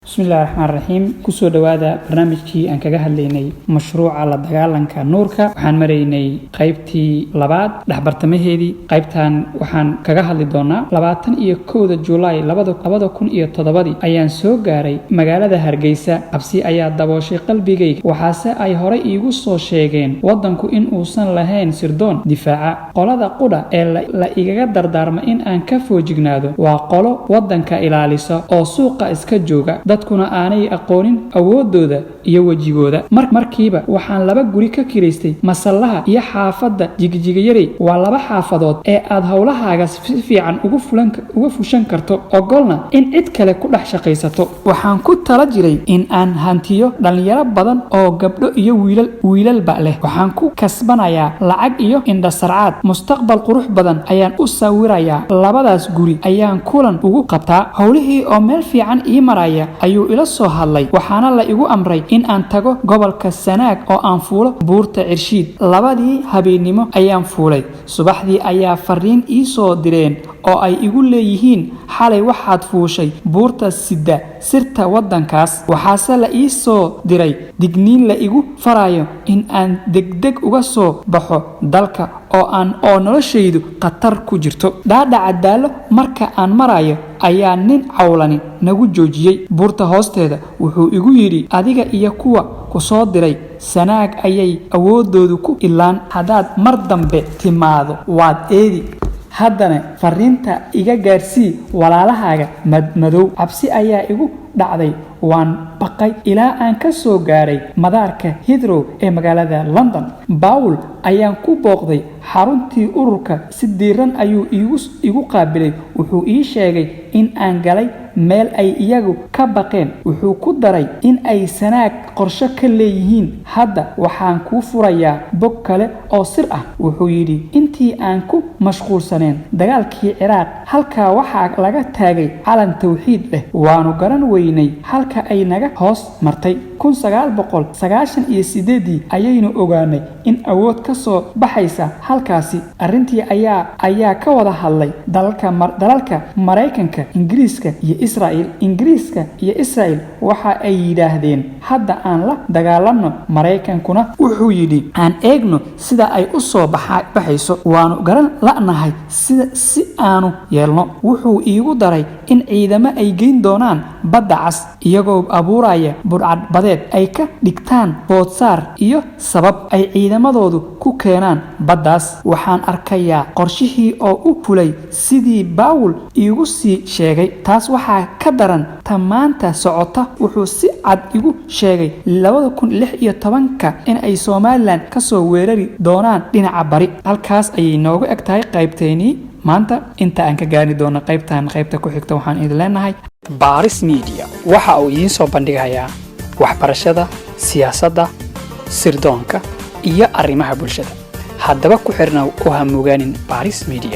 Bismillahirrahmanirrahim. Kusoo dhawaada barnaamijkii aan kaga hadlaynay mashruuca la dagaalanka nuurka. Waxaan maraynay qaybtii labaad dhaxbartamaheedii. Qaybtan waxaan kaga hadli doonaa 21 Juulaay 2007 ayaan soo gaaray magaalada Hargeysa. Cabsi ayaa dabooshay qalbigayga. Waxaase ay hore iigu soo sheegeen wadanku in uusan lahayn sirdoon difaaca. Qolada qudha ee la igaga dardaarma in aan ka foojignaado waa qolo wadanka ilaalisa oo suuqa iska jooga. dadkuna aanay aqoonin awoodooda iyo wajigooda. Markiiba waxaan laba guri ka kireystay masallaha iyo xaafadda Jigjiga-Yarey. waa laba xaafadood ee aad hawlahaaga si fiican uga fushan karto, ogolna in cid kale ku dhex shaqaysato. waxaan ku tala jiray in aan hantiyo dhalinyaro badan oo gabdho iyo wiilalba leh. waxaan ku kasbanayaa lacag iyo indhasarcaad. mustaqbal qurux badan ayaan u sawirayaa. labadaas guri ayaan kulan ugu qabtaa. howlihii oo meel fiican ii maraya ayuu ila soo hadlay. waxaana la igu amray in aan tago gobolka Sanaag oo aan fuulo buurta Cirshiid. labadii habeenimo ayaan fuulay. subaxdii ayaa fariin ii soo direen oo ay igu leeyihiin xalay waxaad fuushay buurta Sida sirta wadankaas. waxaase la ii soo diray digniin la igu farayo in aan degdeg uga soo baxo dalka oo noloshaydu khatar ku jirto. dhaadhaca daalo marka aan marayo ayaa nin cawlani nagu joojiyay buurta hoosteeda. wuxuu igu yidhi adiga iyo kuwa ku soo diray Sanaag ayay awoodoodu ku ilaan. haddaad mar dambe timaado waad eedi. haddana fariinta iga gaarsii walaalahaaga madow. cabsi ayaa igu dhacday. waan baqay ilaa aan ka soo gaaray madaarka Heathrow ee magaalada London. Paul ayaan ku booqday xaruntii ururka. si diiran ayuu igu qaabilay. wuxuu ii sheegay in aan galay meel ay iyagu ka baqeen. wuxuu ku daray in ay Sanaag qorshe ka leeyihiin. hadda waxaan kuu furayaa bog kale oo sir ah. wuxuu yidhi intii aan ku mashquulsaneen dagaalkii Ciraaq, halkaa waxaa laga taagay calan tawxiid leh. waanu garan weynay halka ay naga hoos martay. 1998 ayaynu ogaanay in awood ka soo baxaysa halkaasi. arrintii ayaa ka wada hadlay dalalka Mareykanka, Ingiriiska iyo Israa'iil. Ingiriiska iyo Israa'iil waxa ay yidhaahdeen hadda aan la dagaalano. Mareykankuna wuxuu yidhi aan eegno sida ay u soo baxayso. waanu garan la'nahay si aanu yeelno. wuxuu iigu daray in ciidamo ay geyn doonaan badda cas, iyagoo abuuraya burcad badeed ay ka dhigtaan boodsaar iyo sabab ay ciidamadoodu ku keenaan baddaas. waxaan arkayaa qorshihii oo u fulay sidii Paul iigu sii sheegay. taas waxaa ka daran ta maanta socota. wuxuu si cad igu sheegay 2016 in ay Somaliland ka soo weerari doonaan dhinaca bari. halkaas ayay noogu eg tahay qaybteennii maanta. inta aan ka gaari doono qaybta ku xigta waxaan idin leenahay Baris Media waxa uu idiin soo bandhigayaa waxbarashada, siyaasadda, sirdoonka iyo arrimaha bulshada. haddaba ku xirna oo ha mogaanin Baris Media.